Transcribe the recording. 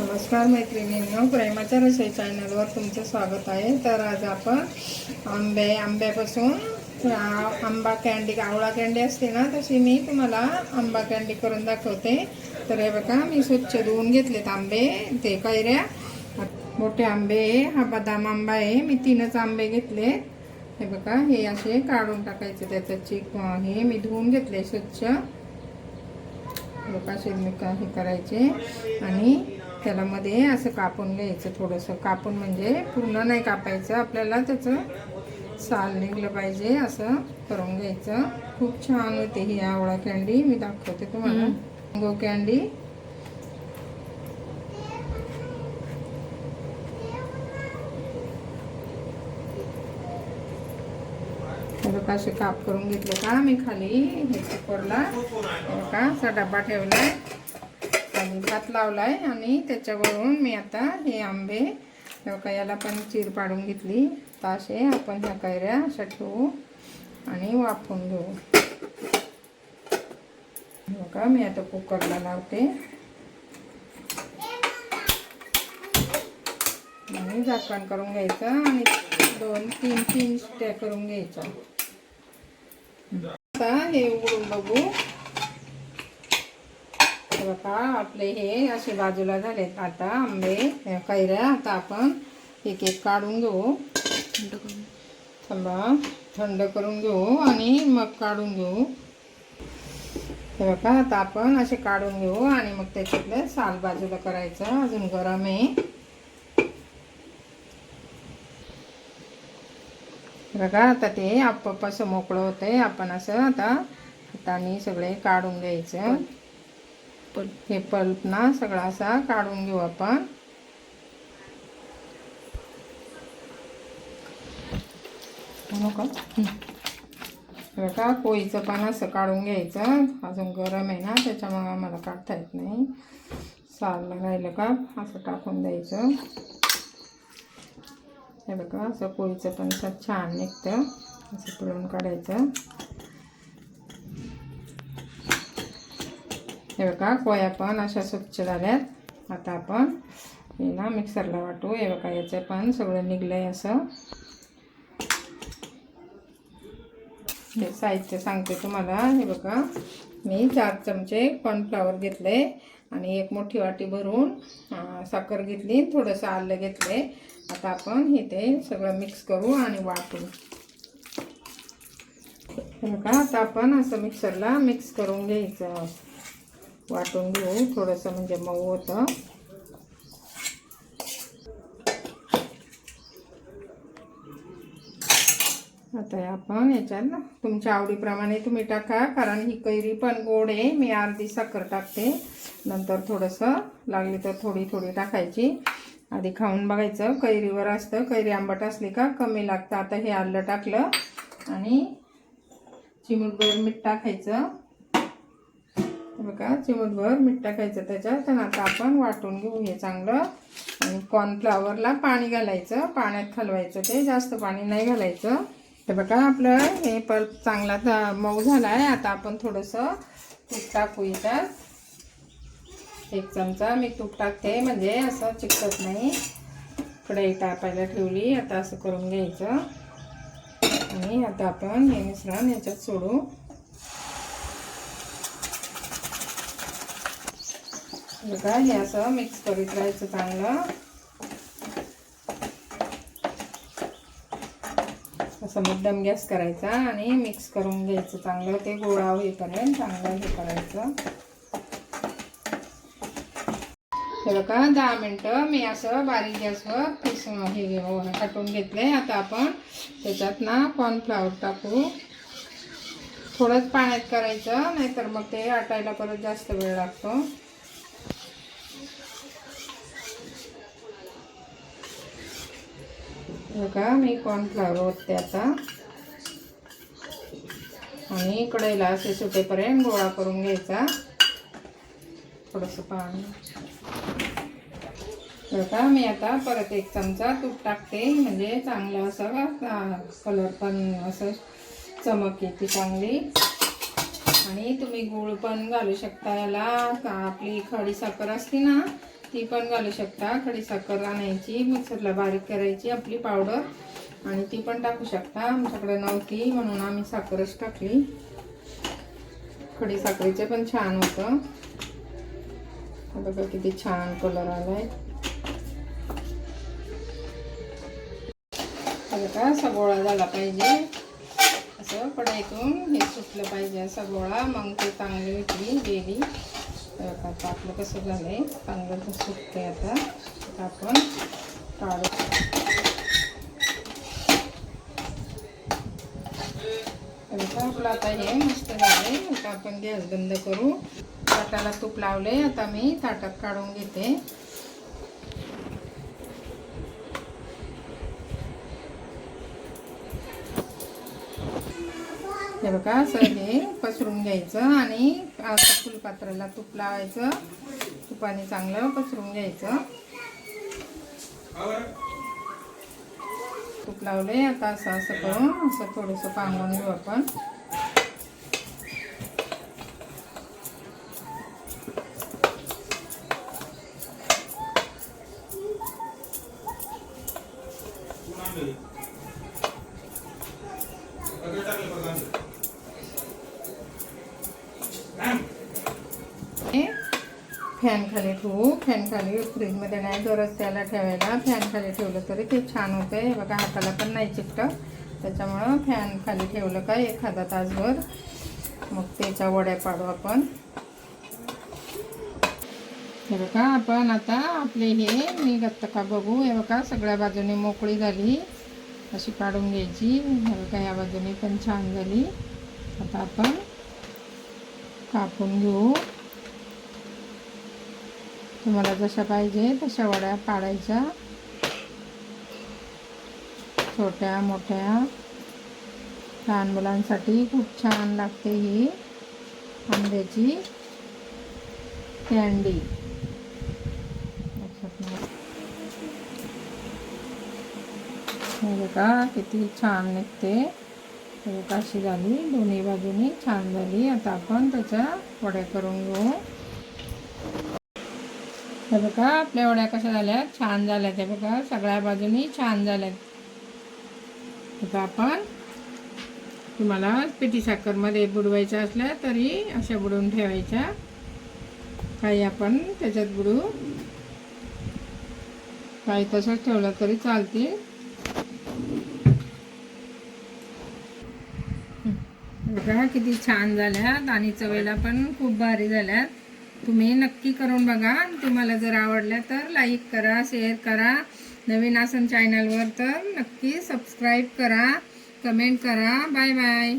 नमस्कार मैत्रिणींनो, प्रेमाच्या रसोई चॅनलवर तुमचे स्वागत आहे। तर आज आपण आंब्यापासून आंबा कँडी, आवळा कँडी असते ना, तशी मी तुम्हाला आंबा कँडी करून दाखवते। तर हे बघा, मी स्वच्छ धुवून घेतलेत आंबे, ते कैऱ्या मोठे आंबे, हा बदाम आंबा आहे। मी 3च आंबे घेतले। हे बघा, हे असे काढून टाकायचे, त्याचं चिक हे मी धुवून घेतले स्वच्छ। असे मी हे करायचे आणि त्याला मध्ये असं कापून घ्यायचं, थोडंसं कापून, म्हणजे पूर्ण नाही कापायचं, आपल्याला त्याचं साल निघलं पाहिजे असं करून घ्यायचं। खूप छान होते ही आवळा कँडी, मी दाखवते तुम्हाला। मँगो कँडी बघा, असे काप करून घेतले का मी खाली हे कुकरला बघा असा डबा ठेवलाय आणि भात लावलाय आणि त्याच्यावरून मी आता हे आंबे बघा याला पण चीर पाडून घेतली। तर असे आपण ह्या कैऱ्या अशा ठेवू आणि वाफवून घेऊ। बघा, मी आता कुकरला लावते आणि झाकण करून घ्यायचं आणि 2-3 शिट्ट्या करून घ्यायच्या। आता हे उघडून बघू। बघा, आपले हे असे बाजूला झालेत आता आंबे कैऱ्या। आता आपण एक एक काढून घेऊ, थंड करून घेऊ आणि मग काढून घेऊ। हे बघा, आता आपण असे काढून घेऊ आणि मग त्याच्यातलं साल बाजूला करायचं, अजून गरम आहे। बघा, आता ते आपोआप असं मोकळं होतंय, आपण असं आता हाताने सगळे काढून घ्यायचं। हे पल्प ना सगळा असा काढून घेऊ आपण। बघा, पोळीचं पण असं काढून घ्यायचं, अजून गरम आहे ना त्याच्यामुळे मला काढता येत नाही। साल राहिलं का असं टाकून द्यायचं। हे बघा, असं पोळीचं पण असं छान निघतं, असं पिळून काढायचं। हे बघा, पोळ्या पण अशा स्वच्छ झाल्यात। आता आपण हे ना मिक्सरला वाटू। हे बघा, याचं पण सगळं निघलंय असं। हे साहित्य सांगते तुम्हाला। हे बघा, मी 4 चमचे कॉर्नफ्लॉवर घेतले आणि 1 मोठी वाटी भरून साखर घेतली, थोडंसं आलं घेतले। आता आपण हे ते सगळं मिक्स करू आणि वाटू। हे बघा, आता आपण असं मिक्सरला मिक्स करून घ्यायचं, वाटून घेऊ, थोडंसं म्हणजे मऊ होतं। आता आपण याच्यात तुमच्या आवडीप्रमाणे तुम्ही टाका, कारण ही कैरी पण गोड आहे। मी अर्धी साखर टाकते, नंतर थोडंसं लागली तर थोडी थोडी टाकायची। आधी खाऊन बघायचं, कैरीवर असतं, कैरी आंबट असली का कमी लागतं। आता हे आलं टाकलं आणि चिमूटभर मीठ टाकायचं। बघा, चिमूटभर मीठ टाकायचं त्याच्यात। आणि आता आपण वाटून घेऊ हे चांगलं आणि कॉर्नफ्लॉवरला पाणी घालायचं, पाण्यात हलवायचं, ते जास्त पाणी नाही घालायचं। तर बघा, आपलं हे पल्प चांगला मऊ झाला आहे। आता आपण थोडंसं तूप टाकू याच्यात, 1 चमचा मी तूप टाकते, म्हणजे असं चिकटत नाही। कढई तापायला ठेवली, आता असं करून घ्यायचं आणि आता आपण हे मिश्रण याच्यात सोडू। बघा, हे असं मिक्स करीत राहायचं चांगलं, असं मध्यम गॅस करायचा आणि मिक्स करून घ्यायचं चांगलं, ते गोळा होईपर्यंत चांगलं हे करायचं। हे बघा, 10 मिनटं मी असं बारीक गॅसवर हे हटवून घेतले। आता आपण त्याच्यात ना कॉर्नफ्लॉवर टाकू, थोडंच पाण्यात करायचं, नाहीतर मग ते आटायला परत जास्त वेळ लागतो। बघा, मी कॉर्नफ्लॉवर ओतते आता आणि कढईला असे सुटेपर्यंत गोळा करून घ्यायचा, थोडंसं पाणी। बघा, मी आता परत 1 चमचा तूप टाकते, म्हणजे चांगलं असं कलर पण असं चमक येते चांगली। आणि तुम्ही गूळ पण घालू शकता याला, आपली खडी साखर असते ना ती पण घालू शकता. खडीसाखर आणायची, मिक्सरला बारीक करायची आपली पावडर, आणि ती पण टाकू शकता. आमच्याकडे नव्हती म्हणून आम्ही साखरच टाकली. खडीसाखरेचे पण छान होतं. बघा किती छान कलर आलाय. बघा असा गोळा झाला पाहिजे, असं कढईतून हे सुटलं पाहिजे असा गोळा, मग ते चांगली विकली गेली. आता आपलं कसं झालंय, चांगलं तर सुटतंय. आता आपण काढू. आपलं आता हे मस्त झाले. आता आपण गॅस बंद करू. ताटाला तूप लावले. आता मी ताटात काढून घेते. हे बघा असं हे पसरून घ्यायचं आणि असं फुलपात्राला तूप लावायचं. तुपाने चांगलं पसरून घ्यायचं. तूप लावले. आता असं असं करून असं थोडंसं पांगून घेऊ आपण. फॅन खाली ठेवू. फॅन खाली, फ्रीजमध्ये नाही, गरज त्याला ठेवायला. फॅन खाली ठेवलं तरी ते छान होते. हे बघा हाताला पण नाही चिकटत, त्याच्यामुळं फॅन खाली ठेवलं का एखादा तासभर, मग त्याच्या वड्या पाडू आपण. हे बघा आपण आता आपले हे निघत का बघू. हे बघा सगळ्या बाजूने मोकळी झाली, अशी काढून घ्यायची. हे बघा या बाजूने पण छान झाली. आता आपण कापून घेऊ. तुम्हाला जशा पाहिजे तशा वड्या पाडायच्या, छोट्या मोठ्या. लहान मुलांसाठी खूप छान लागते ही आंब्याची कँडी. हे बघा किती छान निघते. अशी झाली, दोन्ही बाजूनी छान झाली. आता आपण त्याच्या वड्या करून घेऊ. हे बघा आपल्या वड्या कशा झाल्या, छान झाल्या. ते बघा सगळ्या बाजूनी छान झाल्यात. आता आपण, तुम्हाला पिठी साखरमध्ये बुडवायच्या असल्या तरी अशा बुडवून ठेवायच्या. काही आपण त्याच्यात बुडू, काही तसंच ठेवलं तरी चालते. बघा किती छान झाल्यात आणि चवेला पण खूप भारी झाल्यात. तुम्ही नक्की करून बघा. तुम्हाला जर आवडल्या तर लाईक करा, शेअर करा. नवीन असेल चॅनलवर तर नक्की सबस्क्राईब करा, कमेंट करा. Bye bye.